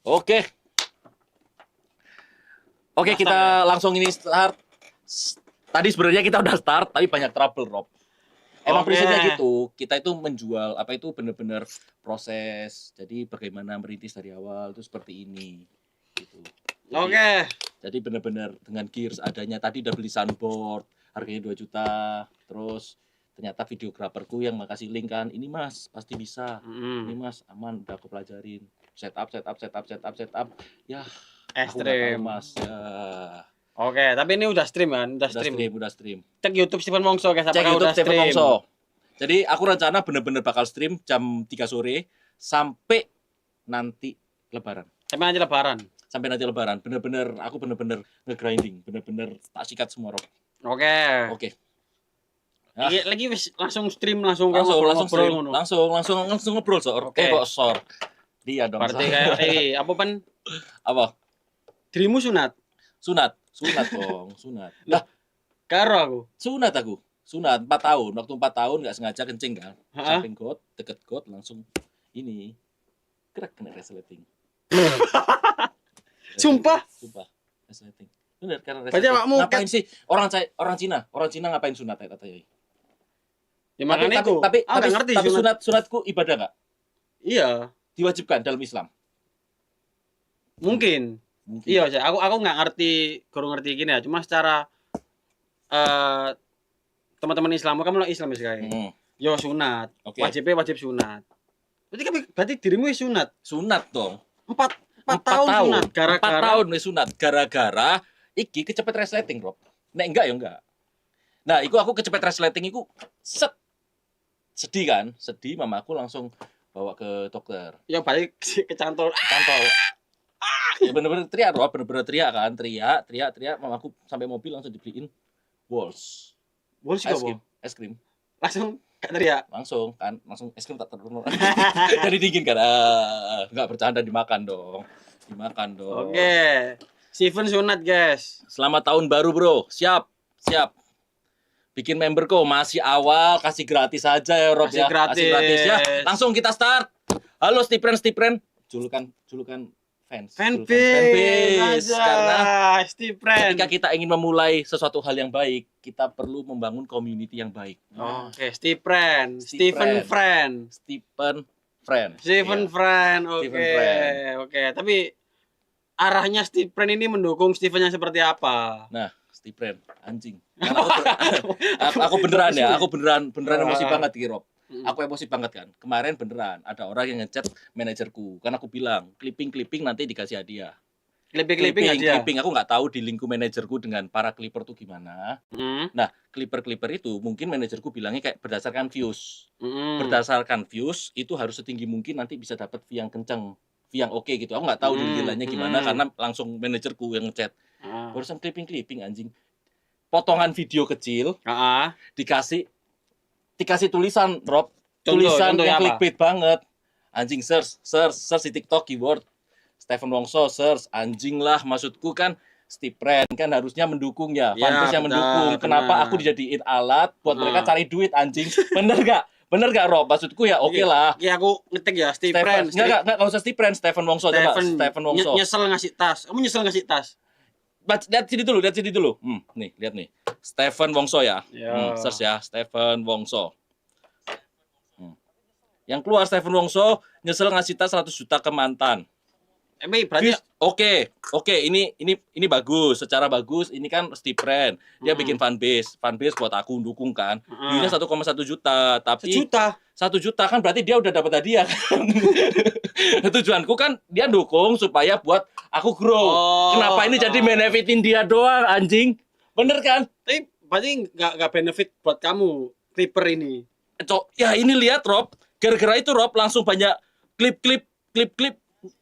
Oke. Oke, kita langsung ini start. Tadi sebenarnya kita udah start, tapi banyak trouble, Rob. Emang prinsipnya gitu, kita itu menjual apa itu benar-benar proses. Jadi bagaimana merintis dari awal itu seperti ini. Gitu. Jadi, jadi benar-benar dengan gears adanya. Tadi udah beli soundboard, harganya 2 juta. Terus ternyata videograferku yang makasih link kan, ini Mas pasti bisa. Ini Mas aman, udah aku pelajarin. Setup. Ya, aku nggak tahu Mas. Ya. Oke, tapi ini udah stream kan? Udah stream. Cek YouTube Stephen Wongso guys, Cek YouTube Stephen Wongso. Jadi aku rencana bener-bener bakal stream jam 3 sore sampai nanti lebaran. Sampai nanti lebaran. Bener-bener aku bener-bener nge-grinding, bener-bener tak sikat semua, Rob. Oke. Nah. Lagi langsung stream langsung ngobrol Sor. Kok Sor. Dia dong. Berarti kayak apa? Dirimu sunat Dong. Lah, karo aku. Sunat 4 tahun. Waktu 4 tahun nggak sengaja kencing kan. Samping got, deket got langsung ini. Gerak kena resleting. Sumpah. Resleting. Bener karena resleting. Ngapain sih orang Cina ngapain sunat ya katanya? Ya makanya tapi sunatku ibadah nggak? Iya. Diwajibkan dalam Islam. Mungkin. Iya, aku nggak kurang ngerti gini ya. Cuma secara teman-teman Islam, kamu lah Islam ya kayak. Yo sunat. Wajib sunat. Berarti dirimu sunat. Sunat dong. 4 tahun sunat. 4 tahun sunat. Gara-gara iki kecepet resleting, Rob. Nek enggak ya enggak. Nah, aku kecepet resleting sedih kan? Sedih, mamaku langsung bawa ke dokter. Ya balik kecantol. Ya bener-bener teriak, Rob, kan, teriak, mamaku sampai mobil langsung dibeliin Walls es krim. Langsung gak teriak? Langsung es krim tak terlalu. Jadi dingin kan, nggak bercanda dimakan dong. Oke. Stephen sunat guys. Selamat tahun baru bro, siap. Bikin member kok masih awal, kasih gratis aja ya Rob ya. Kasih gratis ya. Langsung kita start. Halo Stepren. Julukan fanbase karena ketika kita ingin memulai sesuatu hal yang baik, kita perlu membangun community yang baik. Oke, Stephen friend. Oke. Tapi arahnya Stephen ini mendukung Stephen yang seperti apa? Nah, Stephen anjing. Aku beneran ya, aku beneran emosi banget ki Rob. Aku emosi banget kan. Kemarin beneran ada orang yang ngechat manajerku. Kan aku bilang, clipping nanti dikasih hadiah. Clipping aja. Aku nggak tahu di lingkup manajerku dengan para clipper tuh gimana. Nah, clipper itu mungkin manajerku bilangnya kayak berdasarkan views. Berdasarkan views itu harus setinggi mungkin nanti bisa dapat view yang kenceng, view yang oke gitu. Aku nggak tahu nilainya gimana karena langsung manajerku yang ngechat. Barusan clipping anjing. Potongan video kecil. Dikasih tulisan, Rob. Tulisan yang clickbait banget. Anjing search di TikTok keyword Stephen Wongso, search anjing lah, maksudku kan Stepren kan harusnya mendukung ya, fanbase yang mendukung. Kenapa aku dijadiin alat buat mereka cari duit anjing? Bener gak Rob? Maksudku ya oke lah. Iya aku ngetik ya Stepren. Enggak usah Stepren, Stephen Wongso coba. Stephen Wongso. Nyesel ngasih tas. Kamu nyesel ngasih tas? Lihat sini dulu. Nih, lihat nih. Stephen Wongso ya. Search ya, Stephen Wongso. Yang keluar Stephen Wongso nyesel ngasih tas 100 juta ke mantan. Berarti Oke, ini bagus, secara bagus. Ini kan Stephen, dia bikin fanbase buat aku dukung kan. View-nya 1,1 juta, tapi 1 juta kan berarti dia udah dapat hadiah kan. Tujuanku kan dia dukung supaya buat aku grow. Kenapa ini jadi benefitin dia doang anjing? Bener kan? Tapi berarti nggak benefit buat kamu clipper ini. Ya ini lihat Rob, gara-gara itu Rob langsung banyak klip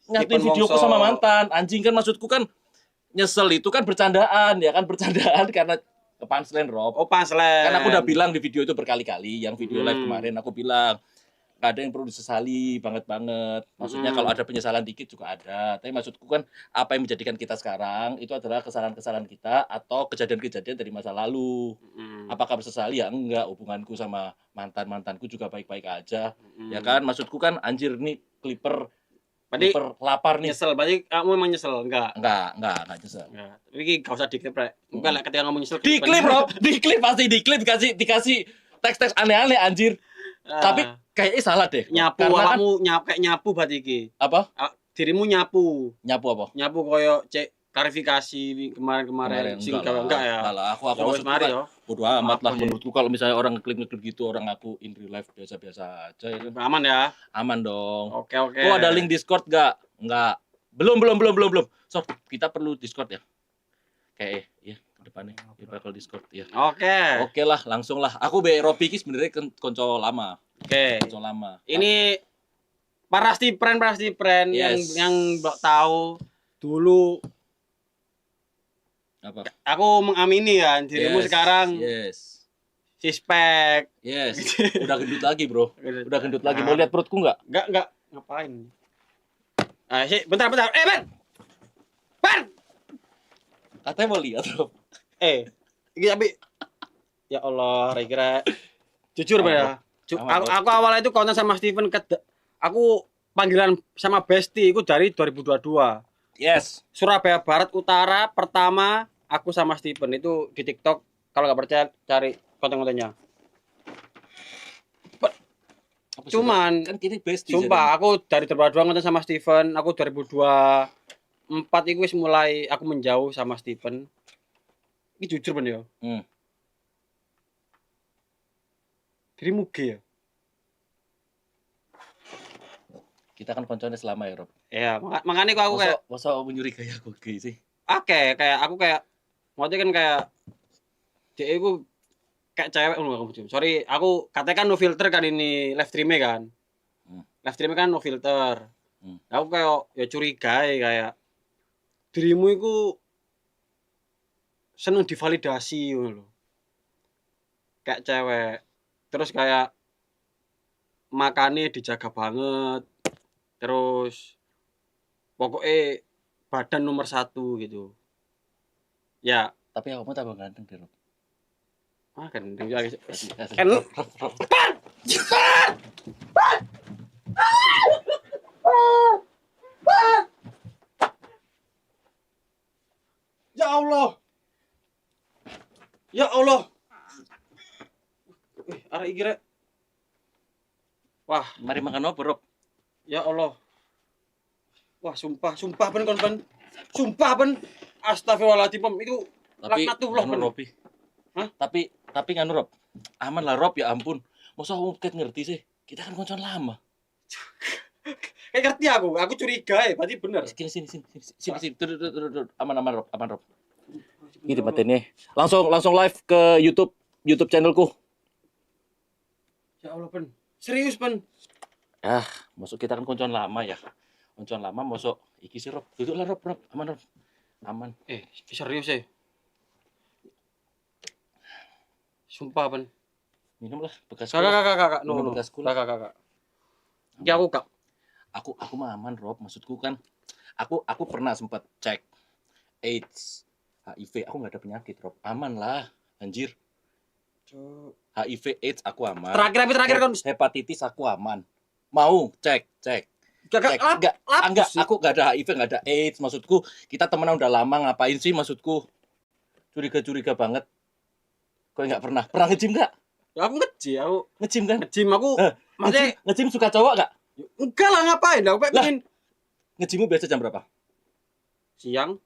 ngatain videoku sama mantan. Anjing kan, maksudku kan nyesel itu kan bercandaan karena ke punchline Rob. Punchline. Kan aku udah bilang di video itu berkali-kali, yang video live kemarin aku bilang gak ada yang perlu disesali banget. Maksudnya kalau ada penyesalan dikit juga ada. Tapi maksudku kan apa yang menjadikan kita sekarang itu adalah kesalahan-kesalahan kita atau kejadian-kejadian dari masa lalu. Apakah bersesali? Ya enggak. Hubunganku sama mantanku juga baik-baik aja. Ya kan, maksudku kan anjir nih clipper Berarti lapar nih. Nyesel, berarti kamu memang nyesel, enggak Nyesel. Enggak. Ini enggak usah diklip, Rek. Mungkin lah ketika ngomong nyesel. Diklip, Bro. Diklip pasti diklip dikasih teks-teks aneh-aneh anjir. Tapi kayaknya salah deh. Nyapu awakmu kayak nyapu berarti iki. Apa? Dirimu nyapu. Nyapu apa? Nyapu koyo cek klarifikasi kemarin sing enggak ya. Enggak lah, aku maksudku mari yo. Bodo amat lah menurutku kalau misalnya orang ngeklik gitu orang aku in real life biasa-biasa aja ya. Aman ya? Aman dong. Oke. Kok ada link Discord enggak? Enggak. Belum. So, kita perlu Discord ya. Kayak ya depannya kita bakal Discord ya. Oke lah, langsung lah. Aku be Robi ki sebenarnya konco lama. Konco lama. Ini pasti friend yang mbok tahu dulu. Apa? Aku mengamini kan dirimu sekarang. Sispek. Udah gendut lagi, Bro. Udah gendut lagi. Mau lihat perutku enggak? Enggak. Ngapain? Bentar. Ben. Katanya mau lihat, Bro. Iki tapi ya Allah, kira jujur ya. Aku awalnya itu konten sama Steven aku panggilan sama Besti itu dari 2022. Surabaya Barat Utara pertama aku sama Steven itu di TikTok. Kalau nggak percaya cari konten-kontennya. Cuman kan ini Besti. Sumpah aku dari 2022 konten sama Steven, aku 2024 itu mulai aku menjauh sama Steven. Ini jujur ben ya. Dirimu gay ya? Kita kan konconnya selama ya, Rob. Iya, makanya kok aku kayak masa mencurigai aku gay sih. Kayak aku kayak maksudnya kan kayak dia itu kayak cewek kamu. Sorry, aku katakan no filter kan ini live streamnya kan. Live streamnya kan no filter. Aku kayak ya curiga kayak dirimu itu seneng divalidasi loh. Kayak cewek. Terus kayak makannya dijaga banget. Terus pokoknya badan nomor 1 gitu. Ya, tapi kamu tambah ganteng deh, Rob. Ganteng lagi. Ya Allah. Arek iki rek. Wah, mari makan apa, Rob? Ya Allah. Wah, sumpah ben kon ben. Sumpah ben. Astagfirullahaladzim, itu laknatullah ben. Robi. Hah? Tapi nganu, Rob. Aman lah, Rob, ya ampun. Masa kamu ngerti sih? Kita kan koncoan lama. Kayak ngerti aku curiga berarti bener. Sini. Tuh. Aman, Rob. Ini dimatiin nih. Langsung live ke YouTube channelku. Ya Allah, Ben. Serius, Ben. Masuk kita kan koncoan lama ya. Koncoan lama masuk iki sih, Rob. Duduklah, Rob. Aman, Rob. Aman. Serius ya. Sumpah, Ben. Minumlah bekas. Kakak. No. Bekasku. Kakak. Ya aku mah aman, Rob. Maksudku kan aku pernah sempat cek AIDS, HIV, aku nggak ada penyakit, Rob. Aman lah, anjir. HIV, AIDS aku aman. Terakhir kan hepatitis aku aman. Mau cek. Enggak, aku nggak ada HIV, nggak ada AIDS. Maksudku kita temenan udah lama, ngapain sih? Maksudku curiga banget. Kok nggak pernah nge-gym nggak? Ya aku nge-gym kan? Nge-gym aku maksudnya nge-gym suka cowok nggak? Enggak lah, ngapain? Aku pengen nge-gymmu biasa jam berapa? Siang.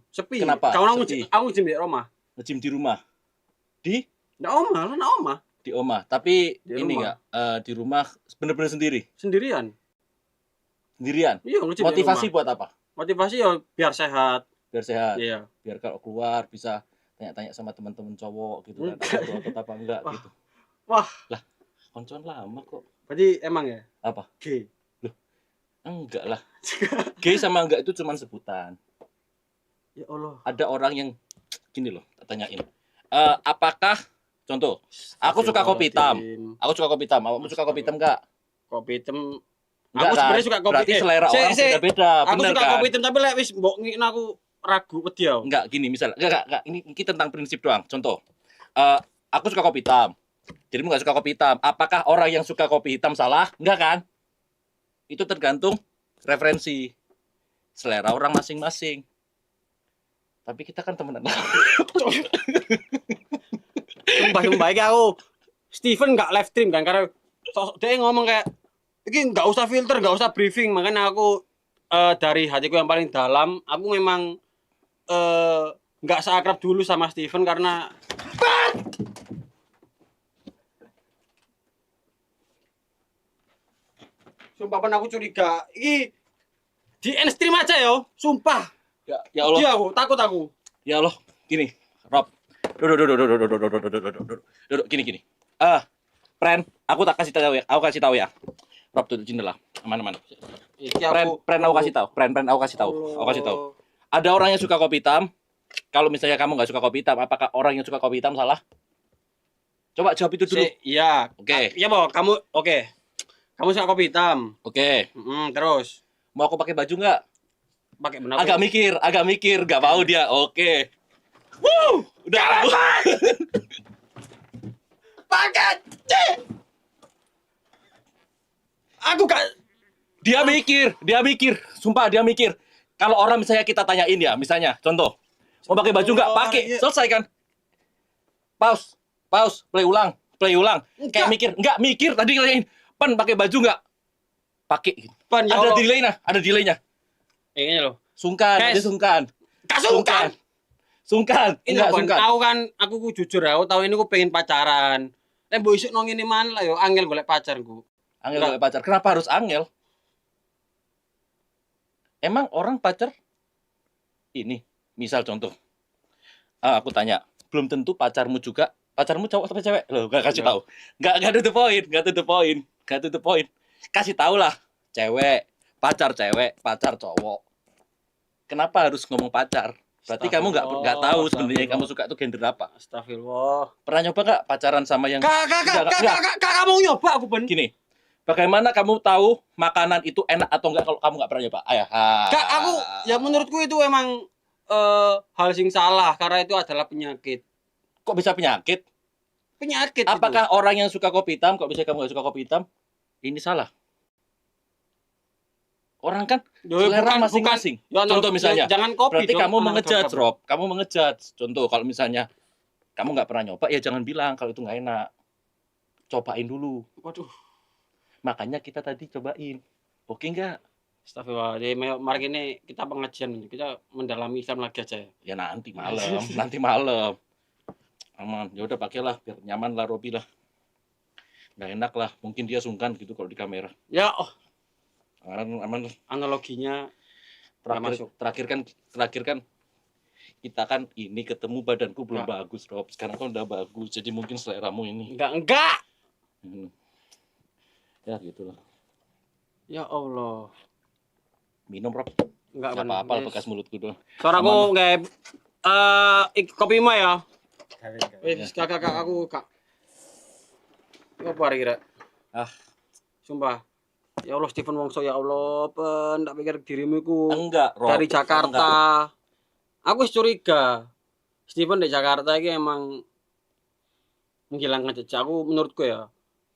Sepi. Kenapa? Aku nge-gym di rumah. Nge-gym di rumah? Di oma. Di oma. Tapi di ini enggak di rumah bener-bener sendirian. Iya, nge-gym. Motivasi buat apa? Motivasi ya biar sehat. Iya. Biar kalau keluar bisa tanya-tanya sama teman-teman cowok gitu kan. Apa enggak gitu. Wah. Lah, koncoan lama kok. Berarti emang ya? Apa? Gay. Loh. Enggak lah. Gay sama enggak itu cuma sebutan. Ya Allah. Ada orang yang gini loh, tanyain. Apakah contoh, aku suka kopi hitam. Kamu suka kopi hitam enggak? Kopi hitam. Enggak, aku sebenarnya suka kopi. Berarti selera orang beda-beda. Aku suka kopi hitam tapi lek wis mbok ngikno aku ragu wedi ya. Enggak, gini misal. Enggak. Ini tentang prinsip doang. Contoh. Aku suka kopi hitam. Dirimu enggak suka kopi hitam. Apakah orang yang suka kopi hitam salah? Enggak kan? Itu tergantung referensi. Selera orang masing-masing. Tapi kita kan temenan. Sumpah iki aku Steven nggak live stream kan karena dia ngomong kayak ini nggak usah filter, nggak usah briefing. Makanya aku dari hatiku yang paling dalam, aku memang nggak seakrab dulu sama Steven karena sumpah pan aku curiga. Ini di end stream aja yo, sumpah. Ya Allah. Iya aku takut aku. Ya Allah, gini, Rob. Duduk, gini. Pren, aku tak kasih tahu ya. Aku kasih tahu ya. Rob, duduk sini lah. Aman. Pren, aku kasih tahu. Pren, aku kasih tahu. Aku kasih tahu. Ada orang yang suka kopi hitam. Kalau misalnya kamu nggak suka kopi hitam, apakah orang yang suka kopi hitam salah? Coba jawab itu dulu. Iya. Oke. Iya, Bo. Kamu oke. Kamu suka kopi hitam. Oke. Terus Mau aku pakai baju nggak? pakai benar. Agak mikir. Nggak mau dia. Oke. Udah. Pakai. Aku gak. Dia mikir. Sumpah dia mikir. Kalau orang misalnya kita tanyain ya, misalnya, contoh, mau pakai baju nggak? Pakai. Selesai kan? Pause. Play ulang. Kayak nggak mikir. Tadi nanyain, Pan pakai baju nggak? Pakai. Pan, ya Ada Allah. delaynya. Ini loh. Sungkan. Guys. Gak sungkan. Sungkan. Ini Enggak Pan, sungkan. tahu kan aku jujur aku tahu ini aku pengen pacaran. Nek mbok isuk nang ngene man lah yo angel golek pacarku. Angel golek pacar. Kenapa harus angel? Emang orang pacar ini, misal contoh. Aku tanya, belum tentu pacarmu juga. Pacarmu cowok atau cewek? Loh, gak kasih tahu. Gak to the point. Kasih tahu lah, cewek, pacar cowok. Kenapa harus ngomong pacar? Berarti kamu nggak tahu sebenarnya kamu suka itu gender apa. Astagfirullah. Pernah nyoba nggak pacaran sama yang Kak, kamu nyoba aku Ben. gini? Bagaimana kamu tahu makanan itu enak atau enggak kalau kamu nggak pernah nyoba? Ayah. Kak, aku ya menurutku itu emang hal sing salah karena itu adalah penyakit. Kok bisa penyakit? Penyakit. Apakah orang yang suka kopi hitam, kok bisa kamu nggak suka kopi hitam? Ini salah. Orang kan selera masing-masing. Contoh misalnya, jangan kopi. berarti kamu mengejudge, Rob. Kamu mengejudge. Contoh, kalau misalnya kamu nggak pernah nyoba, ya jangan bilang kalau itu nggak enak. Cobain dulu. Waduh. Makanya kita tadi cobain. Oke nggak? Astagfirullah. Jadi mari ini kita pengajian, kita mendalami Islam lagi aja ya. Ya nanti malam. Aman. Ya udah pakailah biar nyaman lah Robi lah. Nggak enak lah. Mungkin dia sungkan gitu kalau di kamera. Ya, Aman. analoginya Terakhir kan kita kan ini ketemu badanku belum bagus, Rob. Sekarang kan udah bagus. Jadi mungkin seleramu ini. enggak. Ya gitulah. Ya Allah. Minum, Rob. Enggak apa-apa bekas mulutku doang. Suaraku kayak kopi mah ya. Kakak aku kak. Apa kira? Sumpah. Ya Allah Steven Wongso ya Allah, ndak pikir dirimu iku Enggak, Rob. dari Jakarta. Aku curiga. Steven di Jakarta iki emang menghilangkan jejak. Aku menurutku ya.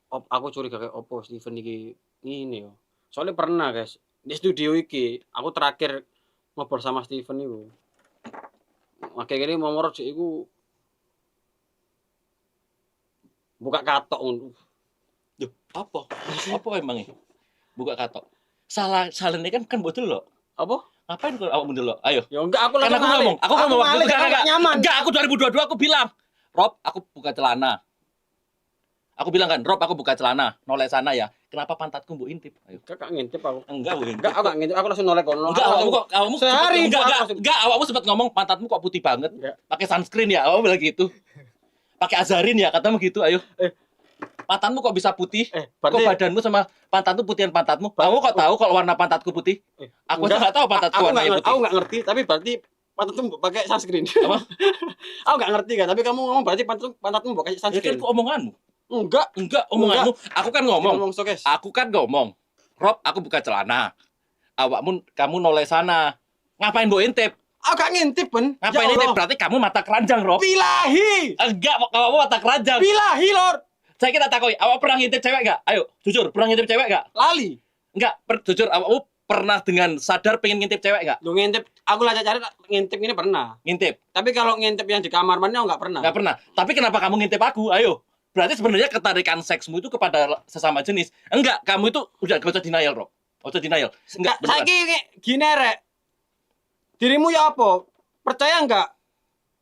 Aku curiga kayak opo Steven iki ini yo. Soalnya pernah guys di studio iki aku terakhir ngobrol sama Steven itu. Makanya ini mau ngorok iku buka katok ngono. Duh, apa emangnya? Buka katok. Salahnya kan botol lo. Apa? Ngapain kalau awak mundur lo? Ayo. Ya enggak aku Kan aku ngomong waktu itu enggak nyaman. Enggak, aku 2022 aku bilang, Rob, aku buka celana. Aku bilang kan, Rob, aku buka celana, noleh sana ya. Kenapa pantatku mbok intip? Ayo. Kakak ngintip aku. Enggak, Enggak, aku enggak ngintip. Aku langsung noleh kono. Enggak, awakmu sehari enggak, awakmu sempat ngomong pantatmu kok putih banget. Pakai sunscreen ya, awakmu bilang gitu. Pakai azarin ya, katamu gitu, ayo. Pantatmu kok bisa putih? Berarti Kok badanmu sama pantatmu putihan pantatmu? Kamu kok tahu kalau warna pantatku putih? Aku aja nggak tahu pantatku warnanya putih. Aku nggak ngerti, tapi berarti pantatmu pakai sunscreen. Apa? Aku nggak ngerti kan, tapi kamu ngomong berarti pantatmu pakai Ya kan sunscreen. kok omonganmu? Enggak, Omonganmu. Aku kan ngomong. Sokes. Aku kan ngomong. Rob, aku buka celana. Kamu noleh sana. Ngapain mbok intip? Aku gak ngintip, Ben. Ngapain intip? Berarti kamu mata keranjang, Rob. Bilahi. Enggak, kamu mata keranjang. Bilahi, Lord. Saya kita takoi, awak pernah ngintip cewek enggak? Ayo, jujur, pernah ngintip cewek enggak? Lali. Enggak, jujur, awakmu pernah dengan sadar pengen ngintip cewek nggak? Lu ngintip, aku lacak cari ngintip ini pernah. Ngintip? Tapi kalau ngintip yang di kamar mandi enggak pernah. Nggak pernah. Tapi kenapa kamu ngintip aku? Ayo. Berarti sebenarnya ketarikan seksmu itu kepada sesama jenis. Enggak, kamu itu udah gak usah denial, Rob. Gak usah denial. Enggak, beneran. Saiki gini rek. Dirimu ya apa? Percaya enggak?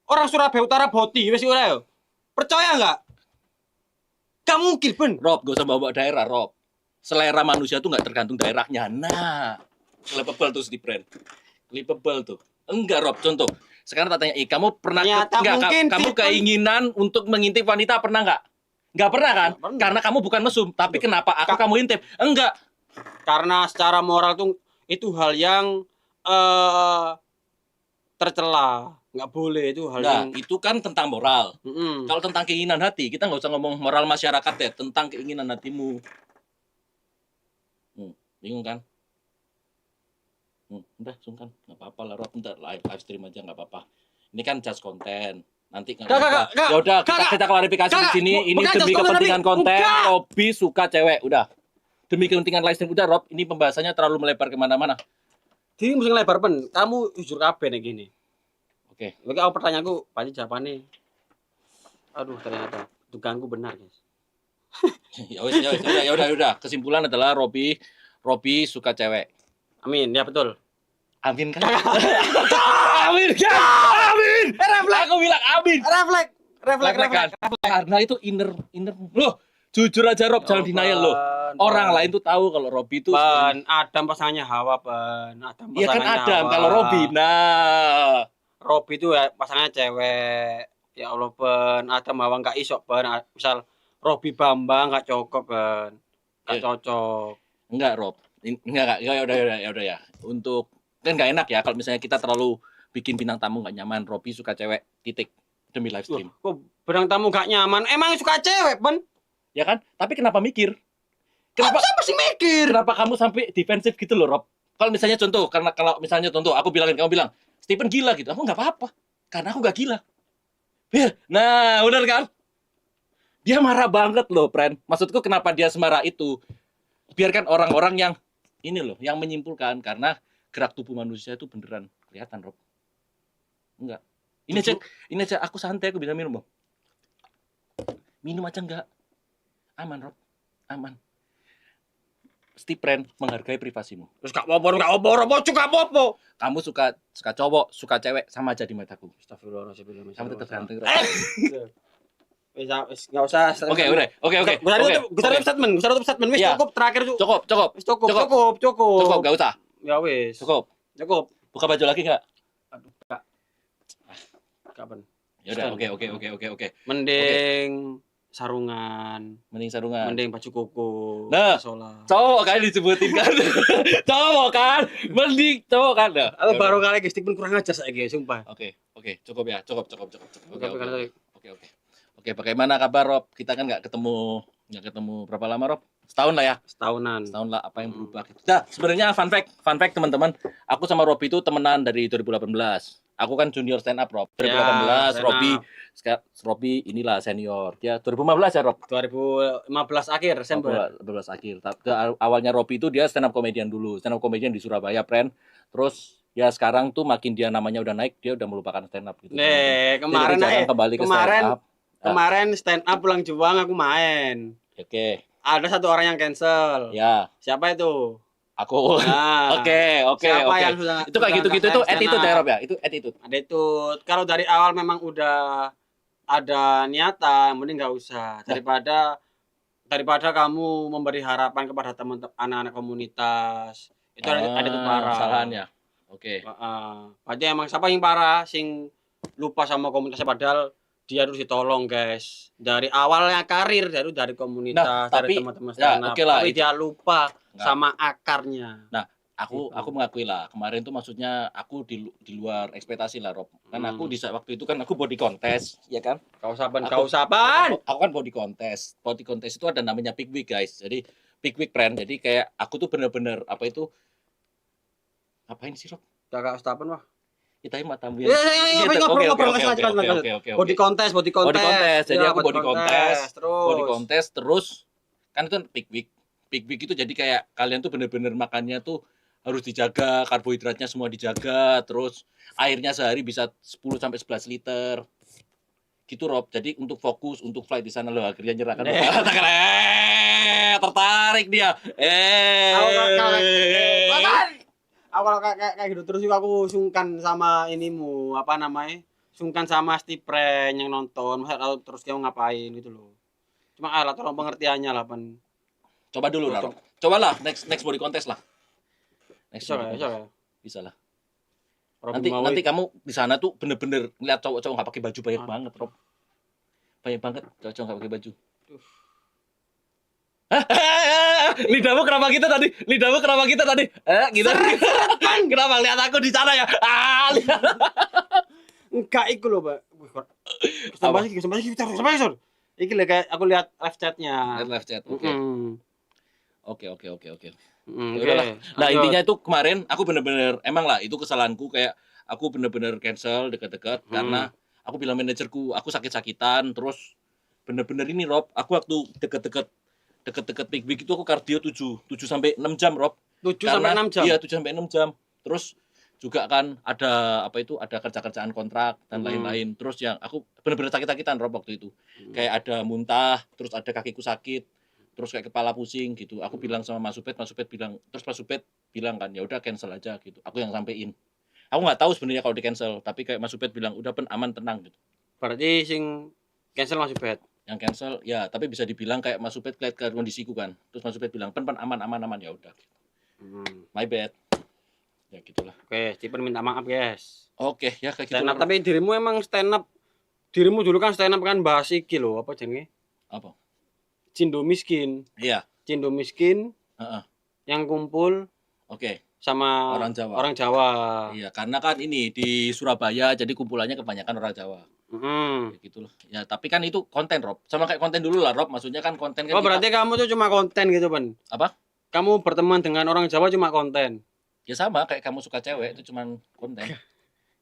Orang Surabaya Utara boti wis ora yo. Percaya enggak? Gak mungkin, Ben. Rob, gak usah bawa daerah, Rob. Selera manusia tuh nggak tergantung daerahnya. Nah, livable tuh di brand. Livable tuh. Enggak, Rob. Contoh. Sekarang tak tanya, kamu pernah Ternyata mungkin kamu Stephen. keinginan untuk mengintip wanita pernah nggak? Nggak pernah kan? Nggak pernah. Karena kamu bukan mesum. Tapi kenapa kamu intip? Enggak. Karena secara moral tuh itu hal yang tercela. Nggak boleh, itu hal yang Nah, itu kan tentang moral. Mm-mm. Kalau tentang keinginan hati, kita nggak usah ngomong moral masyarakat ya, tentang keinginan hatimu. Bingung kan? Udah, sungkan. Nggak apa-apa lah, Rob. Ntar live stream aja nggak apa-apa. Ini kan just konten. Nanti nggak apa-apa. Kak. Ya udah, Kak. kita klarifikasi di sini. Ini Bukan demi just konten, kepentingan tapi- konten. Enggak. Robi suka cewek. Udah. Demi kepentingan live stream. Udah, Rob. Ini pembahasannya terlalu melebar kemana-mana. Jadi mesti lebar Ben. Kamu jujur kabeh nih gini. Oke. Oke, aku pertanyaanku, pasti jawabannya. Aduh, ternyata dugaanku benar, guys. Ya udah. Kesimpulan adalah Robi suka cewek. Amin, ya betul. Amin kan? Amin kan? Amin. Aku bilang amin. Refleks kan? Karena itu inner loh. Jujur aja Rob, jangan denial loh. Orang lain tuh tahu kalau Robi itu Ben, Adam pasangannya Hawa, Ben. Adam Iya kan pasangannya Adam Hawa. kalau Robi. Nah, Robi itu ya pasangannya cewek. Ya Allah, Ben. Adam Hawa enggak iso, Ben. Misal Robi Bambang enggak cocok, Ben. Enggak Iya. cocok. enggak Rob. Enggak. Ya udah ya. Untuk kan nggak enak ya kalau misalnya kita terlalu bikin bintang tamu nggak nyaman. Robi suka cewek titik demi live stream. Kok benang tamu enggak nyaman? Emang suka cewek, Ben? Ya kan? Tapi kenapa mikir? Kenapa sih mikir? Kenapa kamu sampai defensif gitu loh, Rob? Kalau misalnya contoh, kalau misalnya contoh, aku bilangin, kamu bilang, Stephen gila gitu. Aku nggak apa-apa. Karena aku nggak gila. Nah, benar kan? Dia marah banget loh, friend. Maksudku kenapa dia semarah itu? Biarkan orang-orang yang ini loh, yang menyimpulkan. Karena gerak tubuh manusia itu beneran kelihatan, Rob. Enggak. Ini aja aku santai, aku bisa minum, Bang. Minum aja enggak. Aman, Rob. Aman. Stephen menghargai privasimu. Terus gak apa-apa. Kamu suka cowok, suka cewek, sama aja di mataku. Astagfirullahaladzim. Kamu tetap ganteng. Rob. Wis enggak usah. Oke, udah. Oke. Bisa tutup statement. Wis Iya. cukup terakhir Cukup. Wis cukup. Cukup, enggak usah. Ya wis. Cukup. Buka baju lagi enggak? Aduh, Kak. Kapan? Ya udah, oke. Mending sarungan, Mending sarungan. mending baju koko. Nah. Sholat. Cowok kan disebutin kan. Cowok kan. Mending cowok kan. Nah. Aku baru kali guys, pun kurang ajar saya guys, sumpah. Oke. Cukup ya. Cukup. Oke. Oke, bagaimana kabar Rob? Kita kan nggak ketemu berapa lama Rob? Setahun lah ya. Setahunan. Setahun lah, apa yang berubah gitu. Nah, sebenarnya fun fact teman-teman, aku sama Robi itu temenan dari 2018. Aku kan junior stand up Rob. 2018, Ya, stand Robi inilah senior. Dia 2015 ya Rob. 2015 akhir Desember. 2015 akhir. Awalnya Robi itu dia stand up comedian dulu. Stand up comedian di Surabaya, friend. Terus ya sekarang tuh makin dia namanya udah naik, dia udah melupakan stand up gitu. Nih, Jadi jarang kembali ke stand up. Kemarin stand up pulang Juang aku main. Oke. Ada satu orang yang cancel. Ya, Siapa itu? aku. Nah, Oke. siapa yang sudah Itu kayak gitu-gitu tuh attitude ya Rob ya. Itu attitude. Ada itu. Kalau dari awal memang udah ada niatan, mending nggak usah daripada kamu memberi harapan kepada teman-teman anak-anak komunitas. Itu ada itu parah. Kesalahannya. Oke. Berarti emang siapa yang parah sing lupa sama komunitasnya padahal dia harus ditolong guys. Dari awalnya karir dari komunitas, dari tapi teman-teman ya, stand up. oke lah, Tapi itu- dia lupa Nggak. sama akarnya. Aku mengakui lah kemarin tuh maksudnya aku di luar ekspektasi lah Rob. Kan aku di waktu itu kan aku body contest, ya kan? Kau saban. Aku kan body contest. Body contest itu ada namanya Big Week guys. Jadi Big Week brand. Jadi kayak aku tuh bener-bener apa itu? Ngapain sih Rob? Kakak Ustapan wah. Kita matamu Ya, ngobrol. Oke. Body contest. Body contest. Jadi Ya, aku body contest. Terus. Body contest terus kan itu Big Week. Big Week itu jadi kayak kalian tuh bener-bener makannya tuh harus dijaga, karbohidratnya semua dijaga, terus airnya sehari bisa 10 sampai 11 liter. Gitu Rob. Jadi untuk fokus untuk flight di sana lo akhirnya nyerahkan. Tertarik dia. Kalau kayak gitu terus juga aku sungkan sama inimu, apa namanya? Sungkan sama Stipren yang nonton, masa terus dia ngapain gitu loh. Cuma alah tolong pengertiannya lah, Pan. Coba dulu, Rob. Cobalah next body contest lah. Bisa lah. Nanti kamu di sana tuh bener-bener ngeliat cowok-cowok nggak pakai baju banyak banget, Rob. Banyak banget cowok-cowok nggak pakai baju. Lidahmu kenapa kita tadi? Gitu. Kenapa lihat aku di sana ya? Enggak iku loh, Pak. Sampai sih. Iki lah kayak aku lihat live chatnya. Live chat. Oke. Oke. Udahlah. Nah, intinya itu kemarin aku bener-bener emang lah itu kesalahanku kayak aku bener-bener cancel dekat-dekat karena aku bilang manajerku aku sakit-sakitan terus bener-bener ini Rob, aku waktu deket-deket Peak Week itu aku kardio 7 sampai 6 jam Rob. 7 sampai 6 jam. Iya, 7 sampai 6 jam. Terus juga kan ada ada kerja-kerjaan kontrak dan lain-lain. Terus yang aku bener-bener sakit-sakitan Rob waktu itu. Kayak ada muntah, terus ada kakiku sakit, terus kayak kepala pusing gitu. Aku bilang sama Mas Supet bilang, terus Mas Supet bilang kan, ya udah cancel aja gitu. Aku yang sampein. Aku nggak tahu sebenarnya kalau di cancel, tapi kayak Mas Supet bilang udah aman tenang gitu. Berarti sing cancel Mas Supet. Yang cancel ya, tapi bisa dibilang kayak Mas Supet lihat ke kondisiku kan. Terus Mas Supet bilang, "Pen aman ya udah." My bad. Ya gitulah. Oke, Stephen minta maaf, guys. Oke, ya kayak gitu. Stand up, tapi dirimu emang stand up. Dirimu dulu kan stand up kan bahas iki lho, apa jenenge? Apa? Cindo miskin. Iya. Cindo miskin. Yang kumpul. Oke. Sama orang Jawa. Iya, karena kan ini di Surabaya jadi kumpulannya kebanyakan orang Jawa. Ya gitu loh. Ya, tapi kan itu konten, Rob. Sama kayak konten dulu lah, Rob. Maksudnya kan konten kan. Oh, berarti kamu tuh cuma konten gitu, Pan. Apa? Kamu berteman dengan orang Jawa cuma konten. Ya sama kayak kamu suka cewek itu cuma konten.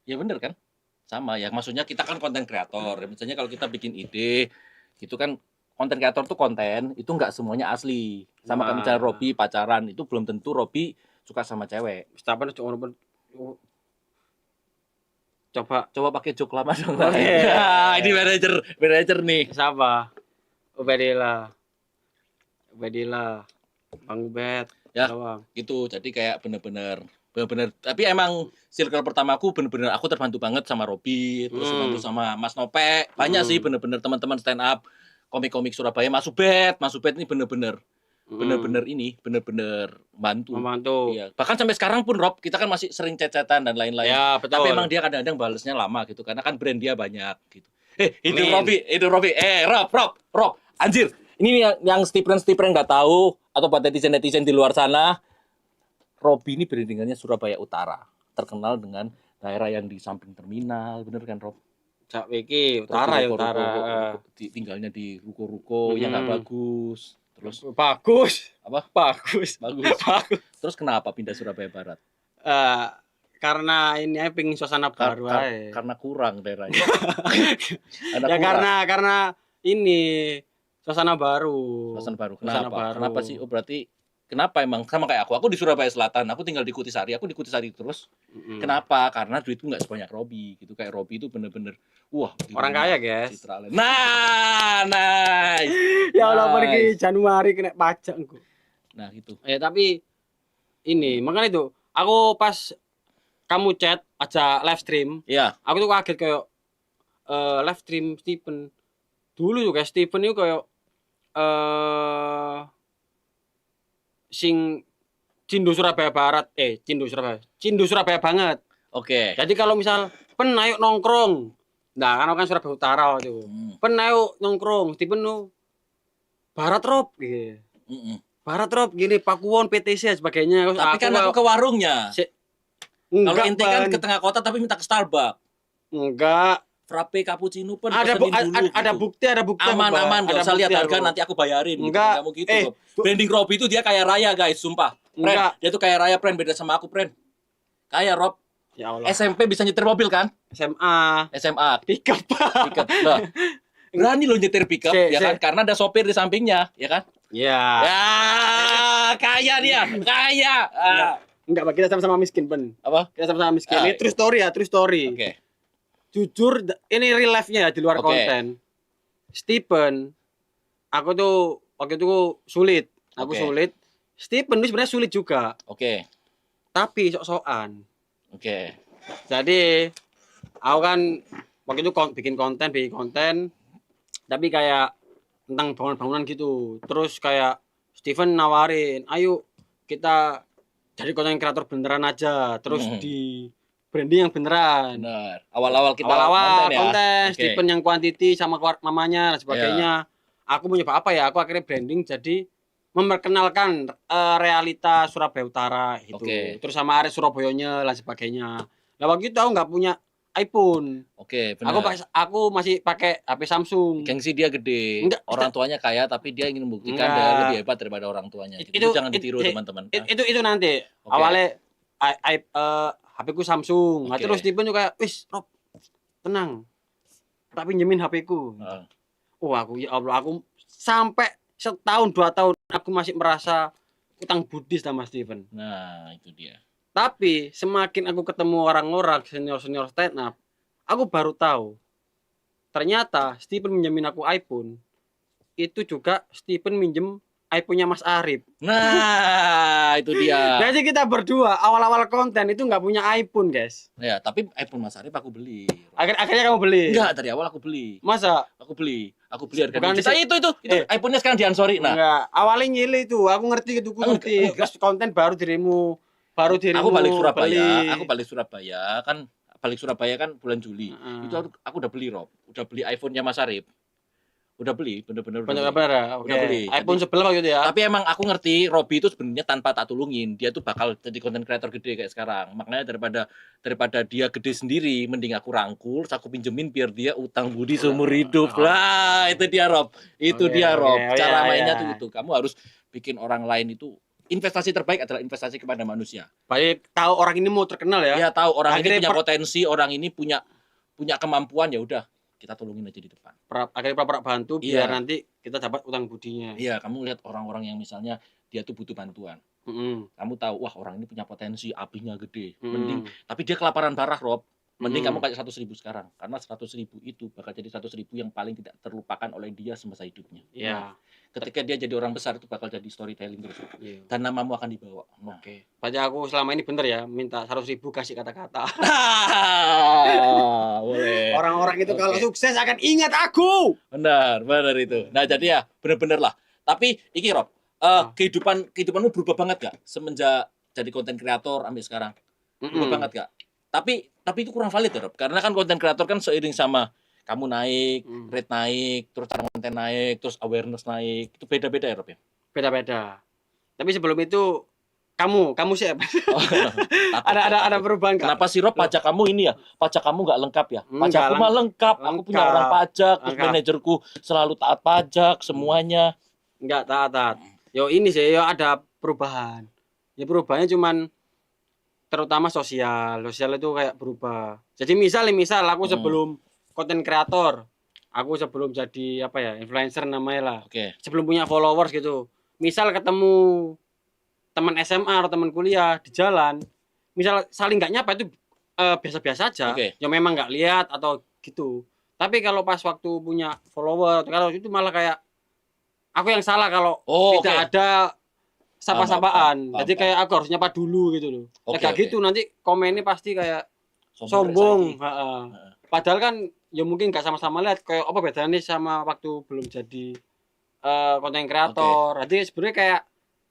Ya bener kan? Sama ya. Maksudnya kita kan konten kreator. Misalnya kalau kita bikin ide, itu kan konten kreator tuh konten, itu enggak semuanya asli. Sama kayak misalnya Robi pacaran, itu belum tentu Robi suka sama cewek. Coba pakai jok lama dong. Ya, ini manajer nih. Siapa? Ubedillah. Bang Ubed. Ya, gitu. Jadi kayak bener-bener. Tapi emang circle pertamaku bener-bener aku terbantu banget sama Robi, terus terbantu sama Mas Nope. Banyak sih bener-bener teman-teman stand up komik-komik Surabaya. Mas Ubed ini bener-bener membantu. Iya. Bahkan sampai sekarang pun Rob, kita kan masih sering chat-chatan dan lain-lain. Ya, betul. Tapi emang dia kadang-kadang balesnya lama gitu karena kan brand dia banyak gitu. Itu Robi. Rob. Anjir. Ini yang Stephen nggak tahu atau buat netizen di luar sana. Robi ini brandingannya Surabaya Utara. Terkenal dengan daerah yang di samping terminal, bener kan Rob? Cak Wiki Utara ya Utara. Tinggalnya di ruko-ruko yang nggak bagus. Terus bagus. Apa? Bagus. Terus kenapa pindah Surabaya Barat? Karena ini pengen suasana baru aja. Karena kurang daerahnya. Ya karena ini suasana baru. Kenapa sih? Oh berarti kenapa emang sama kayak aku di Surabaya Selatan, aku tinggal di Kutisari, terus. Kenapa? Karena duitku nggak sebanyak Robi gitu. Kayak Robi itu bener-bener orang kaya, guys. Nah. Ya Allah, pergi Januari kena pajak engko. Nah, gitu. Tapi ini, makanya itu aku pas kamu chat aja live stream. Iya. Aku tuh kaget kayak live stream Stephen. Dulu juga Stephen itu kayak sing Cindo Surabaya Barat, Cindo Surabaya banget. Oke. Jadi kalau misal ayo nongkrong, nah kan Surabaya Utara itu. Ayo nongkrong, Stephen nu Barat Rob, gitu. Barat Rob, gini Pakuwon, PTC dan sebagainya. Tapi kan aku ke warungnya. Kalau ente kan ke tengah kota tapi minta ke Starbucks. Enggak. Frappe cappuccino pun ada bukti aman gak usah lihat harga nanti aku bayarin enggak gitu. Branding Rob itu dia kaya raya guys, sumpah. Friend, dia tuh kaya raya, friend, beda sama aku, friend. Kaya Rob. Ya Allah. SMP bisa nyetir mobil kan? SMA. Pickup. Nah, berani lo nyetir pickup ya kan? Karena ada sopir di sampingnya, ya kan? Iya. Ya, kaya dia, kaya. Enggak, Pak, kita sama-sama miskin, Ben. Apa? Kita sama-sama miskin. Ah, Ini true story ya, true story. Oke. Jujur, ini real life-nya ya, di luar Oke. konten. Stephen, aku tuh waktu itu sulit. Aku Oke. sulit. Stephen itu sebenarnya sulit juga, Oke. tapi sok-sokan. Oke. Jadi, aku kan waktu itu bikin konten, tapi kayak tentang bangunan-bangunan gitu. Terus kayak Stephen nawarin, ayo kita jadi konten kreator beneran aja. Terus di branding yang beneran. Benar. Awal-awal kita Awal-awal ya. konten, Oke. Stephen yang quantity sama keluar mamanya dan sebagainya. Aku mau nyoba apa ya? Aku akhirnya branding jadi memperkenalkan realita Surabaya Utara gitu. Oke. Terus sama area Surabayanya dan sebagainya. Nah waktu itu aku nggak punya iPhone. Oke, benar. Aku masih pakai HP Samsung. Gengsi dia gede. Enggak, Orang tuanya kaya tapi dia ingin membuktikan Enggak. dia lebih hebat daripada orang tuanya. Itu jangan ditiru, teman-teman. Itu nanti. Oke. Awalnya HP ku Samsung. Nah, Oke. terus Stephen juga, "Wis, Rob, tenang. Tak pinjemin HP ku." Heeh. Oh, aku ya Allah, aku sampai setahun 2 tahun aku masih merasa utang budi sama Stephen. Nah, itu dia. Tapi semakin aku ketemu orang-orang senior-senior stand up, aku baru tahu ternyata Stephen minjemin aku iPhone. Itu juga Stephen minjem iPhone-nya Mas Arif. Nah, itu dia. Jadi kita berdua awal-awal konten itu nggak punya iPhone, guys. Ya, tapi iPhone Mas Arif aku beli. Akhirnya kamu beli. Enggak, dari awal aku beli. Masa? Aku beli harga Bukan digital. Itu iPhone-nya sekarang diansori. Nah, Enggak, awalnya ngile itu. Aku ngerti gitu, aku ngerti. Enggak. Terus konten baru dirimu aku balik Surabaya. beli. Aku balik Surabaya kan bulan Juli. Heeh. Itu aku udah beli, Rob. Udah beli iPhone-nya Mas Arif. Udah beli, bener-bener udah Banyak beli. kabar ya? Oke. Udah beli. iPhone 11 gitu ya. Tapi emang aku ngerti Robby itu sebenarnya tanpa tak tulungin dia tuh bakal jadi konten kreator gede kayak sekarang. Makanya daripada dia gede sendiri, mending aku rangkul, terus aku pinjemin biar dia utang budi seumur hidup. Lah, itu dia Rob. Itu Oke, dia oke. Rob. Oh, Cara iya, mainnya iya. tuh itu. Kamu harus bikin orang lain itu investasi terbaik adalah investasi kepada manusia. Baik, tahu orang ini mau terkenal ya. Dia tahu orang ini Akhirnya punya potensi, orang ini punya kemampuan, ya udah kita tolongin aja di depan. Akhirnya pura-pura bantu Iya. biar nanti kita dapat utang budinya. Iya, kamu lihat orang-orang yang misalnya dia tuh butuh bantuan. Heeh. Kamu tahu, wah orang ini punya potensi, apinya gede. Hmm. Mending, tapi dia kelaparan parah, Rob. Mending Hmm. kamu kasih 100.000 sekarang. Karena 100.000 itu bakal jadi 100.000 yang paling tidak terlupakan oleh dia semasa hidupnya. Iya. Ketika dia jadi orang besar itu bakal jadi storytelling terus. Iya. Dan namamu akan dibawa. Nah. Oke. Berarti aku selama ini bener ya minta 100.000 kasih kata-kata. Boleh. Orang-orang itu Oke. kalau sukses akan ingat aku. Benar itu. Nah, jadi ya bener-bener lah. Tapi iki Rob, kehidupanmu berubah banget gak semenjak jadi konten kreator sampai sekarang? Berubah banget gak? Tapi itu kurang valid ya Rob, karena kan konten kreator kan seiring sama kamu naik, rate naik, terus cara konten naik, terus awareness naik, itu beda-beda ya Rob ya? Beda-beda. Tapi sebelum itu kamu sih Oh, ada perubahan nggak? Kenapa sih Rob pajak kamu ini ya? Pajak kamu nggak lengkap ya? Pajakku Enggak, mah lengkap. Aku punya lengkap. orang pajak, terus Lengkap. manajerku selalu taat pajak semuanya. Enggak taat. Yo ini sih yo ada perubahan. Ya perubahannya cuman terutama sosial itu kayak berubah. Jadi misal aku sebelum konten kreator, aku sebelum jadi apa ya influencer namanya lah. Oke. Sebelum punya followers gitu. Misal ketemu teman SMA atau teman kuliah di jalan, misal saling nggak nyapa itu biasa-biasa aja. Oke. Ya memang nggak lihat atau gitu. Tapi kalau pas waktu punya follower, kalau itu malah kayak aku yang salah kalau tidak ada sapa-sapaan. Paham. Jadi kayak aku harus nyapa dulu gitu loh. Oke, Kayak oke. gitu nanti komennya pasti kayak sombong. Padahal kan ya mungkin nggak sama-sama lihat kayak apa bedanya sama waktu belum jadi konten kreator. Jadi sebenarnya kayak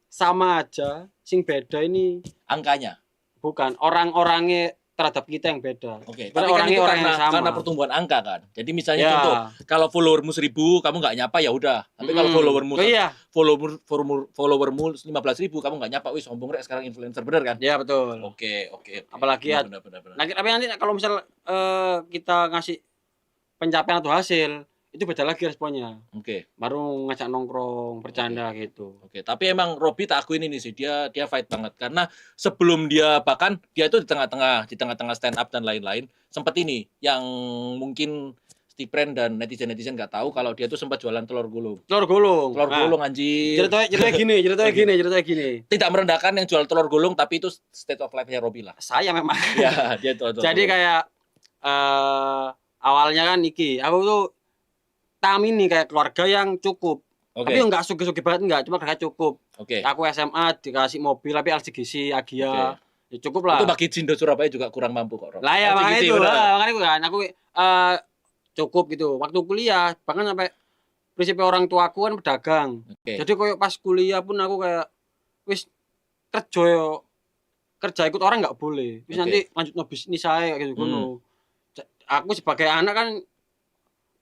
sama aja, sing beda ini Angkanya. bukan orang-orangnya terhadap kita yang beda. Oke. Sebenarnya Tapi kan itu orang yang sama. karena pertumbuhan angka kan. Jadi misalnya Ya. contoh, kalau followermu 1.000, kamu nggak nyapa ya udah. Tapi kalau followermu Oh iya, followermu 15.000, kamu nggak nyapa, wih sombong rek sekarang influencer, bener kan? ya betul. Oke. Apalagi ya. Benar. Nah, tapi nanti kalau misal kita ngasih pencapaian atau hasil, itu beda lagi responnya. Oke. Baru ngajak nongkrong, bercanda gitu. Oke, tapi emang Robby tak akuin ini sih, dia fight banget karena sebelum dia bahkan dia itu di tengah-tengah stand up dan lain-lain sempat ini yang mungkin Stipren dan netizen nggak tahu kalau dia tuh sempat jualan telur gulung. Telur gulung. Telur gulung anjir. Ceritanya gini. Tidak merendahkan yang jual telur gulung, tapi itu state of life-nya Robi lah. Saya memang. Ya, dia itu. Jadi kayak awalnya kan aku tuh kami nih kayak keluarga yang cukup. Tapi enggak sugi-sugi banget enggak, cuma kayak cukup. Aku SMA dikasih mobil tapi LCGC Agia. Ya cukup lah. Itu bagi Jindo Surabaya juga kurang mampu kok, Rob. Lah ya makanya itu kan aku cukup gitu. Waktu kuliah bahkan sampai prinsip orang tuaku kan pedagang. Jadi koyo pas kuliah pun aku kayak wis kerja ikut orang nggak boleh. Wis nanti lanjut bisnis saya kayak gitu. Aku sebagai anak kan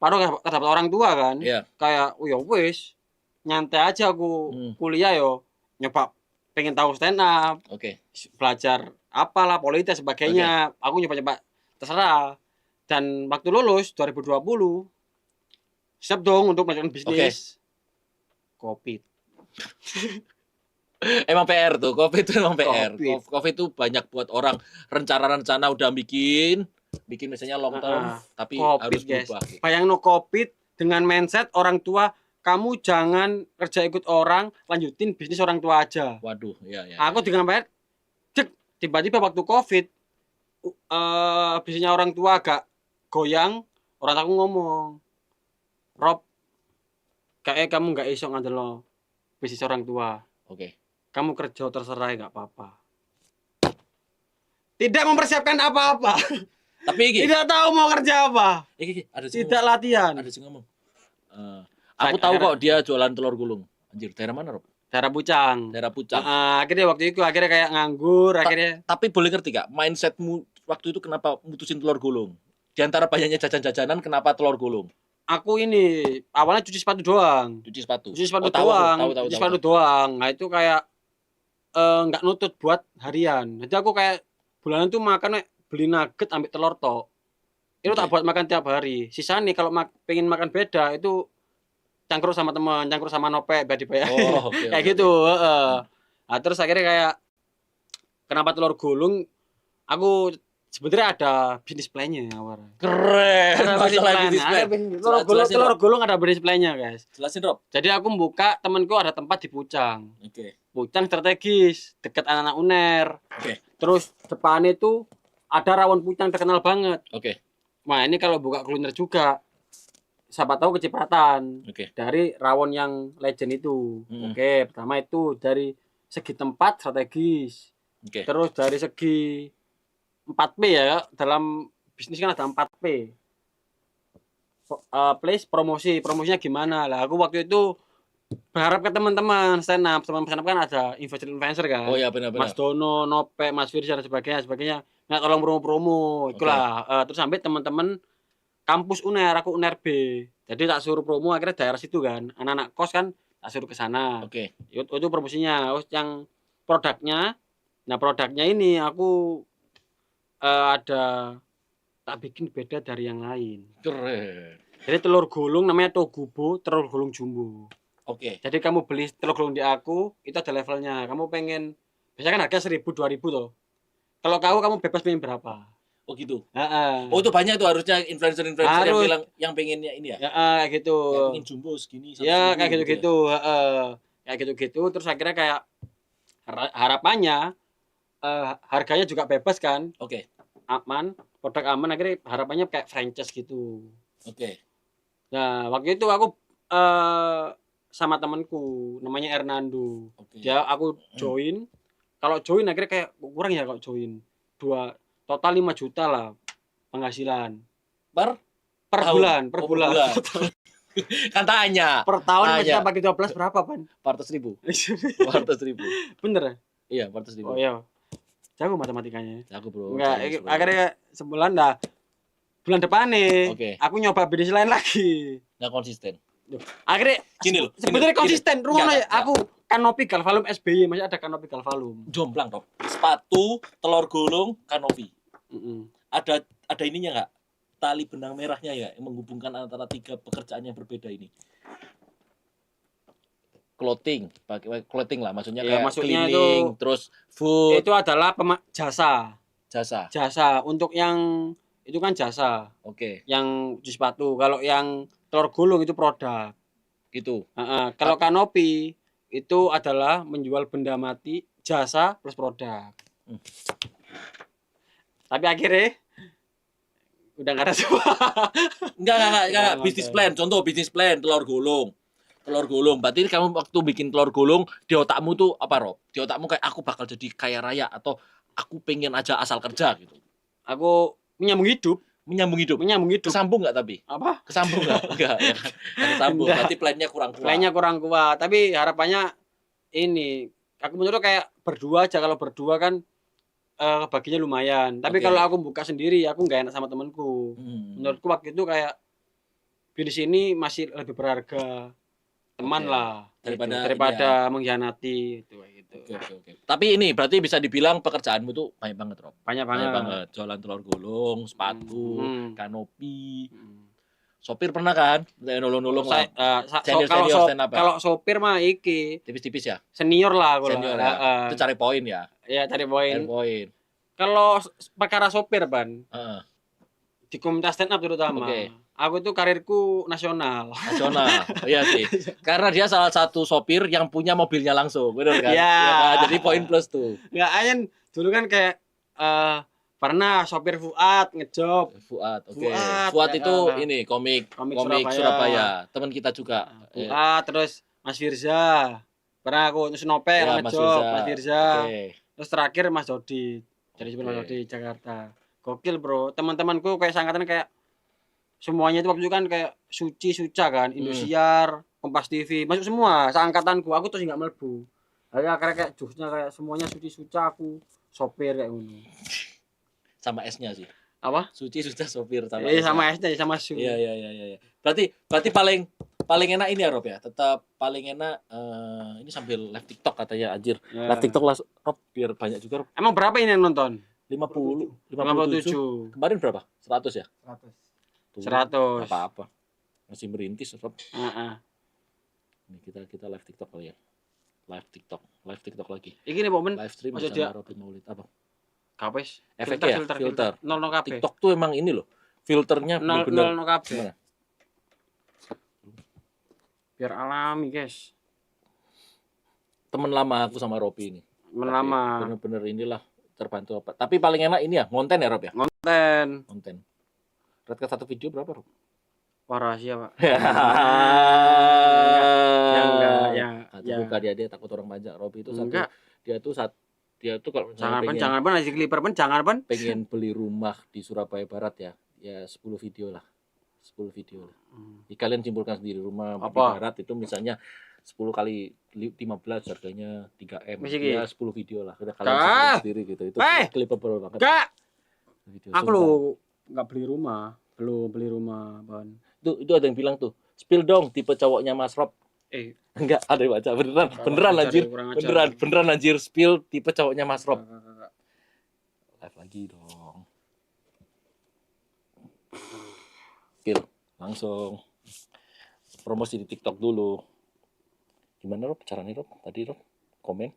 baru dapat orang tua kan. Kayak ya wis nyantai aja aku kuliah yo nyoba pengen tahu stand up. Belajar apalah politik sebagainya. Aku nyoba terserah. Dan waktu lulus 2020 siap dong untuk melakukan bisnis. Covid. Emang PR tuh, Covid itu emang PR. Covid itu banyak buat orang rencana-rencana udah bikin misalnya long term, tapi COVID, harus berubah. Guys. Bayangin Covid dengan mindset orang tua, kamu jangan kerja ikut orang, lanjutin bisnis orang tua aja. Waduh, ya. Aku dengan PR, tiba-tiba waktu Covid, bisnisnya orang tua agak goyang, orang aku ngomong, Rob, kayak kamu nggak iso ngandel bisnis orang tua. Kamu kerja terserah nggak apa-apa. Tidak mempersiapkan apa-apa. Tapi tidak tahu mau kerja apa. Tidak latihan. Ada sih ngomong. Aku tahu kok dia jualan telur gulung. Anjir, daerah mana, Rob? Daerah Pucang. Akhirnya waktu itu kayak nganggur. Tapi boleh ngerti gak mindsetmu waktu itu kenapa mutusin telur gulung? Di antara banyaknya jajan-jajanan, kenapa telur gulung? Aku ini awalnya cuci sepatu doang. Cuci sepatu doang. Nah itu kayak nggak nutut buat harian. Jadi aku kayak bulanan tuh makan beli nugget ambil telur tok. Itu tak buat makan tiap hari. Sisa nih kalau pengen makan beda itu cangkruk sama teman, cangkruk sama nopek biar dibayar. Kayak gitu. Nah, terus akhirnya kayak kenapa telur gulung? Aku sebenarnya ada bisnis plan-nya awalnya. Keren. Telur gulung ada bisnis plan-nya, guys. Jelasin, Rob. Jadi aku buka, temanku ada tempat di Pucang. Pucang strategis, dekat anak-anak UNER. Terus depan itu ada rawon Pucang terkenal banget. Nah, ini kalau buka kuliner juga, siapa tahu kecipratan. Dari rawon yang legend itu. Pertama itu dari segi tempat strategis. Terus dari segi 4P ya, dalam bisnis kan ada 4P. Place promosinya gimana lah. Aku waktu itu berharap ke teman-teman stand up kan ada influencer kan. Oh ya benar-benar. Mas Dono, Nope, Mas Firsa dan sebagainya. Nggak tolong promo. Itulah. Terus sampai teman-teman kampus UNER, aku UNER B. Jadi tak suruh promo akhirnya daerah situ kan. Anak-anak kos kan tak suruh ke sana. Itu promosinya. Terus yang produknya, ini aku ada tak bikin beda dari yang lain. Keren. Jadi telur gulung namanya Togubo, telur gulung jumbo. Jadi kamu beli telur gulung di aku, itu ada levelnya. Kamu pengen, biasanya kan harga 1.000, 2.000 toh. Kalau kamu bebas pengen berapa? Oh gitu. Oh itu banyak tuh harusnya influencer yang bilang yang pengennya ini ya. Kayak gitu. Yang pengen jumbo segini. Ya kayak gitu-gitu. Kayak gitu-gitu. Terus akhirnya kayak harapannya harganya juga bebas kan. Aman, produk aman, akhirnya harapannya kayak franchise gitu. Nah waktu itu aku sama temanku namanya Hernando. Dia aku join. Kalau join akhirnya kayak kurang ya kalau join. Total 5 juta lah penghasilan. Per bulan. Kan tanya. Per tahun kita bagi 12 berapa, Pan? 400.000. Bener? Iya, 400.000. Oh iya. Jago matematikanya. Jago, Bro. Enggak, akhirnya sebulan dah. Bulan depan nih, aku nyoba bisnis lain lagi. Nggak konsisten. Akhirnya gini loh. Sebenarnya konsisten. Rumah aku kanopi Galvalum SBY, masih ada kanopi Galvalum. Jomplang, Rob. Sepatu, telur gulung, kanopi. Ada ininya nggak? Tali benang merahnya ya yang menghubungkan antara 3 pekerjaan yang berbeda ini. Clothing lah, maksudnya kayak cleaning, terus food. Itu adalah jasa. Jasa. Untuk yang itu kan jasa. Oke, Yang cuci sepatu. Kalau yang telur gulung itu produk. itu. Kalau kanopi itu adalah menjual benda mati, jasa plus produk. Hmm. Tapi akhirnya udah nggak ada semua. Enggak. Bisnis plan. Contoh bisnis plan telur gulung. Telur gulung. Berarti kamu waktu bikin telur gulung di otakmu tuh apa, Rob? Di otakmu kayak aku bakal jadi kaya raya atau aku pengen aja asal kerja gitu. Aku menyambung hidup. Menyambung hidup. Kesambung nggak tapi? Apa? Kesambung nggak? Enggak. Ya. Kesambung. Enggak. Berarti plannya kurang kuat. Lainnya kurang kuat. Tapi harapannya ini. Aku menurut kayak berdua aja. Kalau berdua kan baginya lumayan. Tapi Oke. kalau aku buka sendiri, aku nggak enak sama temanku. Menurutku waktu itu kayak pilih sini masih lebih berharga. Teman Oke. lah. Daripada mengkhianati gitu. Oke. Tapi ini berarti bisa dibilang pekerjaanmu tuh banyak banget, Rob. Banyak Banyak banget. banget. Jualan telur gulung, sepatu, Hmm. kanopi. Hmm. Sopir pernah kan? Nolong-nolong lah. Kalau stand up ya? kalau sopir mah iki Tipis-tipis ya? senior lah aku Senior lah. ya? Itu cari poin ya? Ya cari Cari poin. poin. Kalau perkara sopir ban Heeh. di komunitas stand up terutama. Oke. Aku itu karirku nasional. Nasional. Iya sih. Karena dia salah satu sopir yang punya mobilnya langsung, benar kan? Iya. Iya kan? Jadi poin plus tuh. Nggak ayan dulu kan kayak pernah sopir Fuad ngejob. Fuad, oke. Fuad, Fuad ya, itu ini komik Surabaya. Teman kita juga. Fuad terus Mas Firza. Pernah aku Snopel Ya, Mas ngejob Firza. Mas Firza. Oke. Terus terakhir Mas Dodi. Jadi Oke. Mas Dodi Jakarta. Gokil, Bro. Teman-temanku kayak sangkatan kayak semuanya itu waktu itu kan kayak Suca kan, Indosiar, Kompas TV, masuk semua seangkatanku. Aku terus nggak melebu. Akhirnya kayak jusnya kayak semuanya Suca, aku sopir kayak gini. Sama S-nya sih. Apa? Suci sudah sopir sama Sama S-nya sama Su. Iya. Berarti paling enak ini ya, Rob ya. Tetap paling enak ini sambil live TikTok katanya anjir. Ya. Live TikTok lah Rob biar banyak juga Rob. Emang berapa ini yang nonton? 57. Kemarin berapa? 100 ya? 100. Tuh, 100. Apa-apa. Masih merintis Rob. Heeh. Ini kita live TikTok kali ya. Live TikTok lagi. Iki nih momen Live stream Maksud bersama dia- Robin Maulid apa? kapes. Efeknya ya? Filter. Nol kabeh. TikTok tuh emang ini loh. Filternya Nol bener-bener kabeh. gimana? Biar alami, guys. Temen lama aku sama Robi ini. Lama. Bener-bener inilah terbantu apa. Tapi paling enak ini ya, konten ya Rob ya? Konten. Red Cat satu video berapa Rob? Wah, rahasia, Pak. Atau bukan dia takut orang banyak. Robi itu satu. Enggak. Dia tuh kalau misalnya Jangan lagi clipper jangan pengen beli rumah di Surabaya Barat ya 10 video lah. 10 video lah. Jadi kalian simpulkan sendiri rumah di Barat itu misalnya 10 kali 15 harganya 3M. Ya 10 video lah. Udah kalian simpulkan sendiri gitu. Itu clipable banget. Enggak. Video, Aku lo enggak beli rumah. Belum beli rumah, Ban. Itu ada yang bilang tuh, spill dong tipe cowoknya Mas Rob. Enggak, ada yang baca beneran anjir spill tipe cowoknya Mas Rob. Live lagi dong. Spill langsung promosi di TikTok dulu. Gimana Rob caranya Rob? Tadi Rob komen.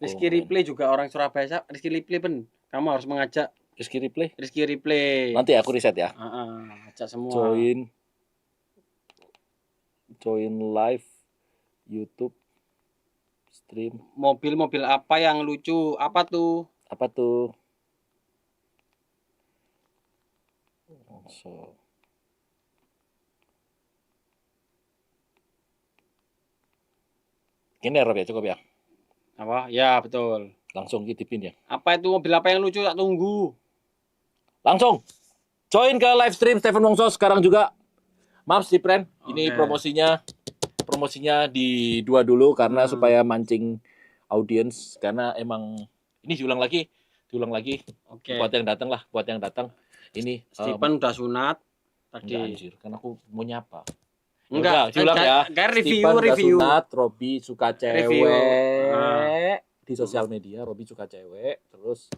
Rizky Replay juga orang Surabaya. Rizky Replay pun kamu harus mengajak Rizky Replay. Replay. Nanti aku riset ya. Ajak semua. Join live YouTube stream. Mobil apa yang lucu? Apa tuh? So. Ini Rob ya, cukup ya. Apa? Ya, betul. Langsung hitipin ya. Apa itu mobil apa yang lucu? Tak tunggu. Langsung join ke live stream Stephen Wongso sekarang juga. Maaf Stephen, ini promosinya di 2 dulu karena supaya mancing audiens karena emang ini diulang lagi. Oke. Buat yang datang. Ini Stephen udah sunat tadi. enggak anjir, karena aku mau nyapa. Enggak, diulang ya. Kayak Stephen udah review. sunat, Robi suka cewek. Review. Di sosial media Robi suka cewek, terus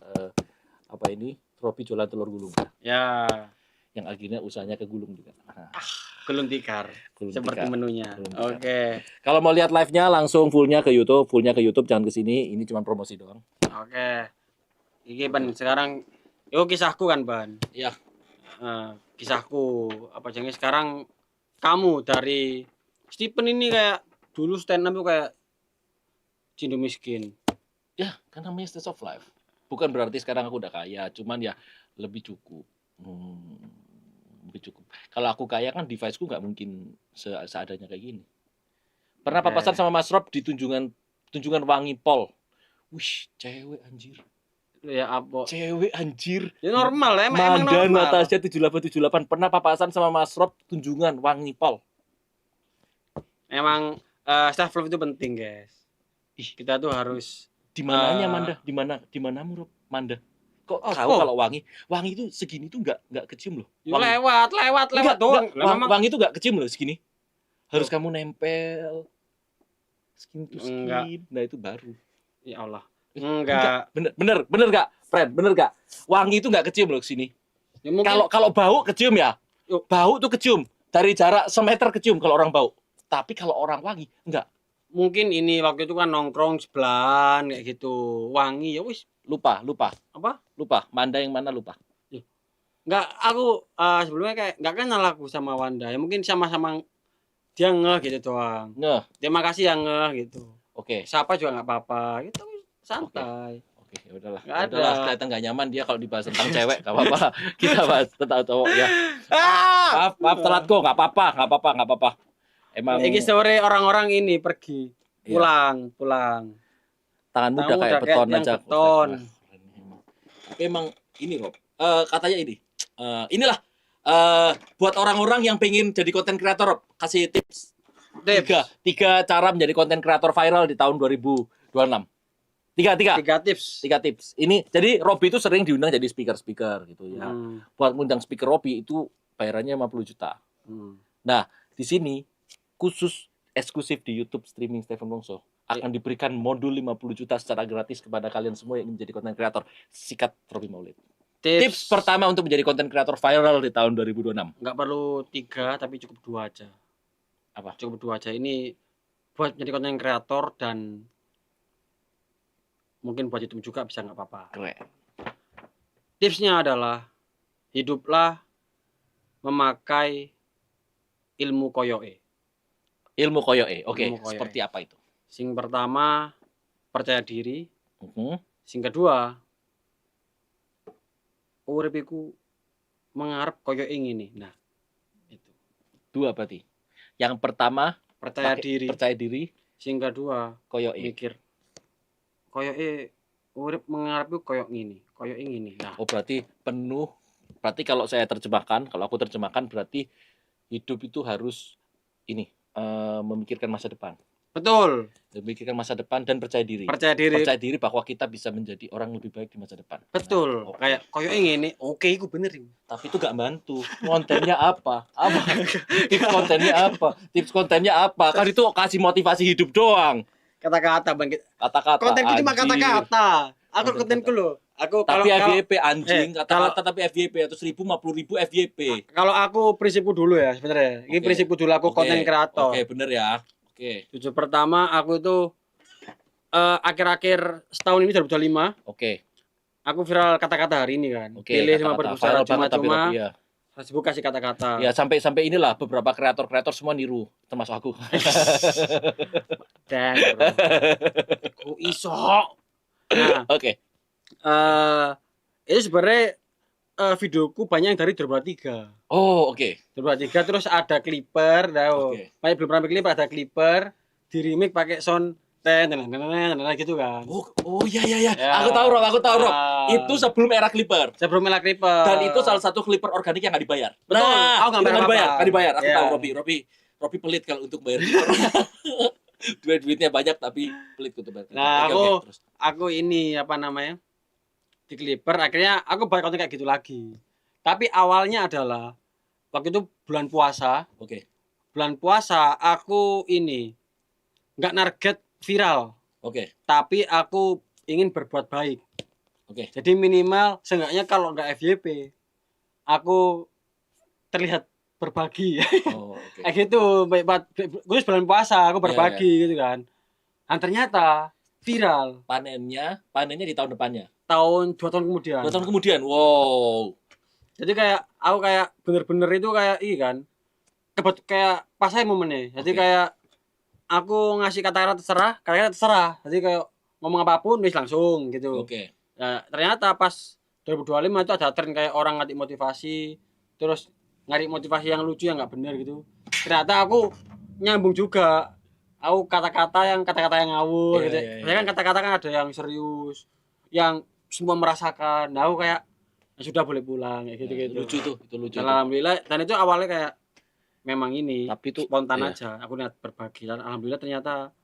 Robi jualan telur gulung. Ya. Yang akhirnya usahanya ke gulung juga. Gulung tikar. Seperti menunya. Oke. Kalau mau lihat live-nya langsung fullnya ke YouTube, jangan ke sini. Ini cuma promosi doang. Oke. Iki Pan sekarang Yo kisahku kan, Ban. Iya. Kisahku apa jangan sekarang kamu dari Stephen ini kayak dulu stand up tuh kayak Cindo miskin. Ya, kan namanya stage of life. Bukan berarti sekarang aku udah kaya, cuman ya lebih cukup. Lebih cukup. Kalau aku kaya kan device-ku nggak mungkin seadanya kayak gini. Pernah papasan sama Mas Rob di tunjungan Wangi Pol. Wih, cewek anjir. Ya apa? Cewek anjir. Ya normal ya, emang Manda normal. Natasha 7878 pernah papasan sama Mas Rob tunjungan Wangi Pol. Emang self love itu penting, guys. Kita tuh harus di mananya Manda? Di manamu Rob? Manda. Kok tahu kalau Wangi itu segini tuh nggak kecium loh. Lewat doang. Wangi itu nggak kecium loh segini. Harus kamu nempel skin to skin. Nah itu baru. Ya Allah. Enggak. Bener gak? Fred, bener gak? Wangi itu nggak kecium loh sini. Ya, kalau bau kecium ya. Bau tuh kecium dari jarak semeter kecium kalau orang bau. Tapi kalau orang wangi enggak. Mungkin ini waktu itu kan nongkrong sebelahan kayak gitu. Wangi ya wis. Lupa. Apa? Lupa. Manda yang mana lupa? Enggak, aku sebelumnya kayak enggak kenal aku sama Wanda. Ya mungkin sama-sama dia ngeh gitu doang. Ngeh. Terima kasih yang ngeh gitu. Oke. Siapa juga enggak apa-apa. Gitu santai. Oke, ya udahlah. Udahlah, kelihatan enggak nyaman dia kalau dibahas tentang cewek, enggak apa-apa. Kita bahas tentang cowok ya. Maaf telat kok, enggak apa-apa. Emang ini sore orang-orang ini pergi. Pulang. Tanganmu udah kayak beton aja. Beton. Tapi emang ini Rob. Katanya ini. Inilah buat orang-orang yang pengen jadi konten kreator, Rob. Kasih tips. Tiga cara menjadi konten kreator viral di tahun 2026. Tiga tips. Ini jadi Robi itu sering diundang jadi speaker gitu ya. Buat ngundang speaker Robi itu bayarannya 50 juta. Nah, di sini khusus eksklusif di YouTube streaming Stephen Wongso akan diberikan modul 50 juta secara gratis kepada kalian semua yang ingin menjadi konten kreator. Sikat Robi Maulid. Tips pertama untuk menjadi konten kreator viral di tahun 2026. Nggak perlu 3 tapi cukup 2 aja. Apa? Cukup 2 aja. Ini buat menjadi konten kreator dan mungkin buat YouTube juga bisa nggak apa-apa. Keren. Tipsnya adalah hiduplah memakai ilmu koyoke. Oke. Seperti apa itu? Sing pertama percaya diri. Sing kedua urip iku mengarep koyoke ngene. Nah, itu. 2 berarti. Yang pertama percaya diri. Sing kedua koyoke. Mikir koyoke urip mengarep koyo ngene. Nah, berarti penuh. Berarti kalau aku terjemahkan berarti hidup itu harus ini memikirkan masa depan. Betul. Memikirkan masa depan dan percaya diri. Percaya diri bahwa kita bisa menjadi orang lebih baik di masa depan. Betul. Nah, kayak koyoke ngene, oke iku bener. Tapi itu gak bantu. Kontennya apa? Tips kontennya apa? Kan itu kasih motivasi hidup doang. Kata-kata bang. Kata-kata. Kontenku cuma kata-kata. Aku kontenku loh. Tapi FYP anjing, kata-kata tapi FYP atau 50.000 FYP. Kalau aku prinsipku dulu ya sebenarnya. Ini prinsipku dulu aku konten kreator. Oke, bener ya. Oke. Jujur pertama aku itu akhir-akhir setahun ini 2025. Oke. Aku viral kata-kata hari ini kan. Pilih sama berbicara cuma-cuma. Facebook kasih kata-kata. Ya sampai inilah beberapa kreator semua niru, termasuk aku. Dan aku iso. Nah, oke. Itu sebenarnya videoku banyak yang dari 2023. Oh, oke. 2023 terus ada clipper, banyak belum pernah clipper, ada clipper di remake pakai sound gitu kan. Oh iya. Aku tahu Rob. Itu sebelum era clipper. Dan itu salah satu clipper organik yang nggak dibayar. Betul. Nah, nggak dibayar. Aku tahu Robi pelit kalau untuk bayar clipper. Duitnya banyak tapi pelit untuk bayar. Nah, aku ini apa namanya? Di clipper akhirnya aku buat konten kayak gitu lagi. Tapi awalnya adalah waktu itu bulan puasa. Oke. Bulan puasa aku ini nggak target viral. Oke. Tapi aku ingin berbuat baik. Oke. Jadi minimal seenggaknya kalau nggak FYP aku terlihat berbagi. Oh, oke. Kayak gitu. Gue bulan puasa aku berbagi gitu kan. Dan ternyata viral. Panennya di tahun depannya. 2 tahun kemudian. 2 tahun kemudian. Wow. Jadi kayak aku kayak bener-bener itu kayak kan. Kayak pas saya momennya. Jadi Oke. kayak aku ngasih kata-kata terserah. Jadi kayak ngomong apapun wis langsung gitu. Oke. Nah, ternyata pas 2025 itu ada tren kayak orang ngasih motivasi, terus nyari motivasi yang lucu yang nggak benar gitu. Ternyata aku nyambung juga. Aku kata-kata yang ngawur Iya, gitu. iya, iya. Biasanya kan kata-kata kan ada yang serius, yang semua merasakan. Nah, aku kayak "Ya sudah boleh pulang kayak gitu-gitu. Lucu tuh, itu lucu. Dan Tuh. alhamdulillah dan itu awalnya kayak memang ini Tapi itu spontan iya. aja. Aku niat berbagi dan alhamdulillah ternyata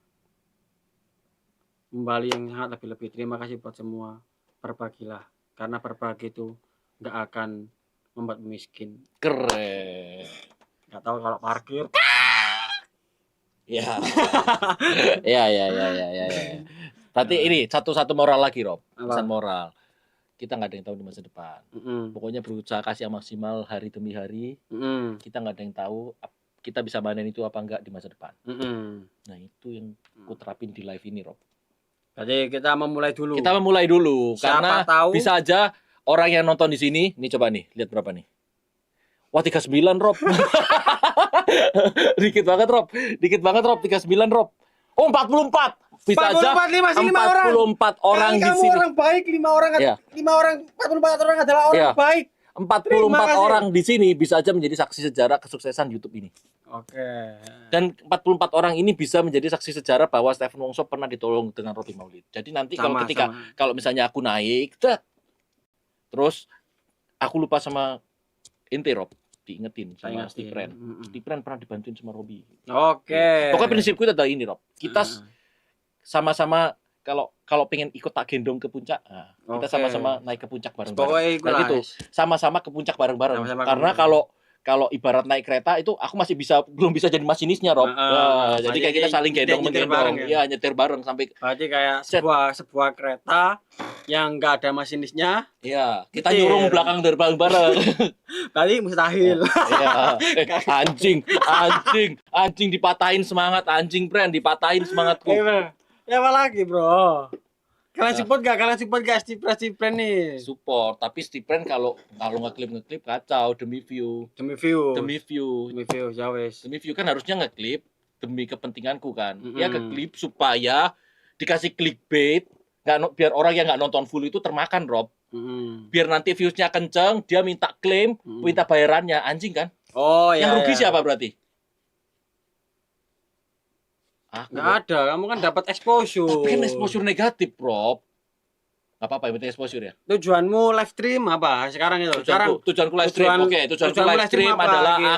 kembali yang sangat lebih-lebih. Terima kasih buat semua. Berbagilah. Karena berbagi itu nggak akan membuat miskin. Keren. Nggak tahu kalau parkir. Ya. Ya. Berarti ini satu moral lagi, Rob. Apa? Pesan moral. Kita nggak ada yang tahu di masa depan. Mm-mm. Pokoknya berusaha kasih yang maksimal hari demi hari. Mm-mm. Kita nggak ada yang tahu kita bisa manen itu apa enggak di masa depan. Mm-mm. Nah, itu yang ku terapin di live ini, Rob. Jadi kita memulai dulu. Kita memulai dulu Siapa karena tahu bisa aja orang yang nonton di sini, nih coba nih, lihat berapa nih. Wah, 39, Rob. Dikit banget, Rob. 39, Rob. Oh, 44. Bisa 44, aja 5 orang. 44 orang di kamu sini. orang baik, 5 orang. Iya. 44 orang adalah orang Iya. baik. 44 orang di sini bisa aja menjadi saksi sejarah kesuksesan YouTube ini. Oke. Dan 44 orang ini bisa menjadi saksi sejarah bahwa Stephen Wongso pernah ditolong dengan Robi Maulid. Jadi nanti kalau misalnya aku naik, terus aku lupa sama ente, Rob, diingetin sama Stephen. Stephen pernah dibantuin sama Robi. Oke. Pokoknya prinsipku itu adalah ini, Rob. Kita sama-sama kalau pengen ikut tak gendong ke puncak, nah, kita Oke. sama-sama naik ke puncak Pokoknya bareng-bareng. Dan itu sama-sama ke puncak bareng-bareng. Sama-sama ke Karena puncak. kalau ibarat naik kereta itu aku masih belum bisa jadi masinisnya, Rob. Jadi kayak kita saling gendong-menggendong, ya nyetir bareng sampai. Berarti kayak sebuah kereta yang enggak ada masinisnya. Iya, kita nyurung belakang dari bareng-bareng. Tadi mustahil. Iya. Anjing dipatahin semangat, dipatahin semangatku. Ya apa lagi, Bro? Kalian support gak Stephen nih? Support, tapi Stephen kalau ngeklip kacau demi view, ya wes. demi view kan harusnya ngeklip demi kepentinganku kan. Ya ngeklip supaya dikasih clickbait, biar orang yang nggak nonton full itu termakan, Rob. Biar nanti viewsnya kenceng, dia minta klaim, minta bayarannya, anjing kan? Oh ya. Yang rugi siapa berarti? Nggak ada, kamu kan dapat exposure. Tapi kan exposure negatif, Rob. Nggak apa-apa, yang penting exposure ya. Tujuanmu live stream apa sekarang itu? Tujuanku live stream. Oke, tujuanku live stream adalah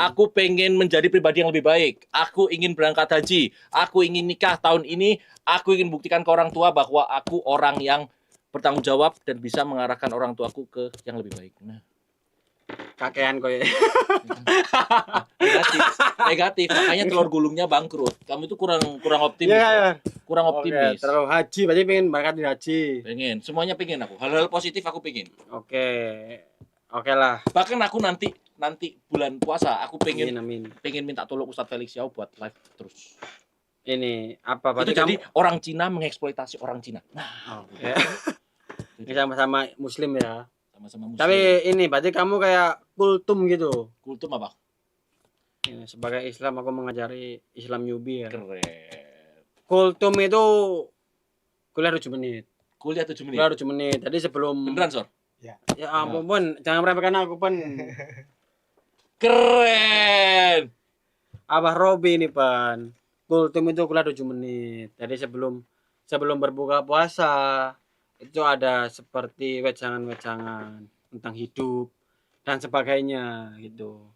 aku pengen menjadi pribadi yang lebih baik. Aku ingin berangkat haji. Aku ingin nikah tahun ini. Aku ingin buktikan ke orang tua bahwa aku orang yang bertanggung jawab dan bisa mengarahkan orang tuaku ke yang lebih baik. Nah, kakean kowe. Negatif. Makanya telur gulungnya bangkrut. Kamu itu kurang optimis. Yeah. Kurang optimis. Terlalu haji, berarti pengen berangkat di haji. Pengen, semuanya pengen aku. Hal-hal positif aku pengen. Oke lah. Bahkan aku nanti bulan puasa aku pengen Amin. pengen minta tolong Ustadz Felix Yao buat live terus. Ini apa berarti itu jadi orang Cina mengeksploitasi orang Cina. Nah, ini sama-sama muslim ya. Sama-sama muslim. Tapi ini berarti kamu kayak kultum gitu. Kultum apa? Ini sebagai Islam aku mengajari Islam newbie ya. Keren. Kultum itu kuliah 7 menit. Kuliah 7 menit. Kuliah 7 menit. Tadi sebelum beneran, Sor? Ya ampun, Pun. Jangan meremehkan aku, Pun. Keren. Abah Robi ini, Pan. Kultum itu kuliah 7 menit. Jadi sebelum berbuka puasa itu ada seperti wejangan-wejangan tentang hidup dan sebagainya gitu.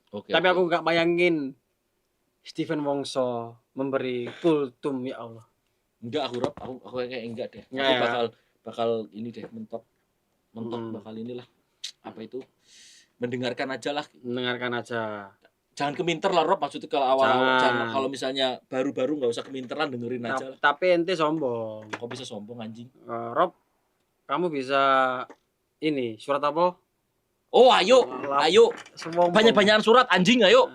Tapi aku nggak bayangin Stephen Wongso memberi kultum, ya Allah. Enggak, aku kayak enggak deh. Nggak, aku bakal ini deh mentok bakal inilah apa itu mendengarkan aja. Jangan keminter lah, Rob, maksudnya kalau awal-awal kalau misalnya baru-baru nggak usah keminteran, dengerin aja lah. Tapi ente sombong. Kok bisa sombong, anjing? Rob, kamu bisa ini surat apa? Oh, ayo. Banyak-banyakan surat, anjing, ayo.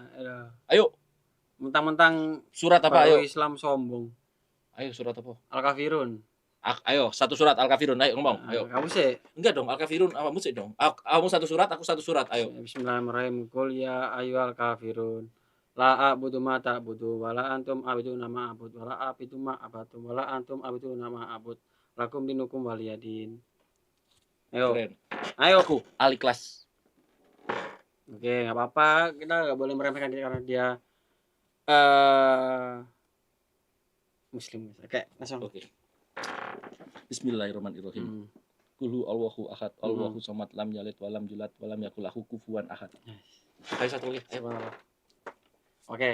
Mentang-mentang surat apa? Ayo. Islam sombong. Ayo surat apa? Al-Kafirun. Ayo, satu surat Al-Kafirun, ayo ngomong, ayo. Kamu sih. Enggak dong, Al-Kafirun kamu sih dong. Kamu satu surat, aku satu surat, ayo. Bismillahirrahmanirrahim. Qul ya ayyuhal kafirun. La a'budu ma ta'budu wa la antum a'buduna ma a'bud wa la a'budu ma abatum wa la antum a'buduna ma a'bud. Lakum dinukum waliyadin. Ayo. Keren. Ayo. Aku Al-Ikhlas. Oke, nggak apa-apa. Kita nggak boleh meremehkan dia karena dia Muslim. Oke, langsung. Oke. Bismillahirrahmanirrahim. Hmm. Qul Allahu ahad, Allahu samad, lam yalid wa lam yulad wa lam yakul lahu kufuwan ahad. Yes. Ayo satu lagi. Ayo. Oke.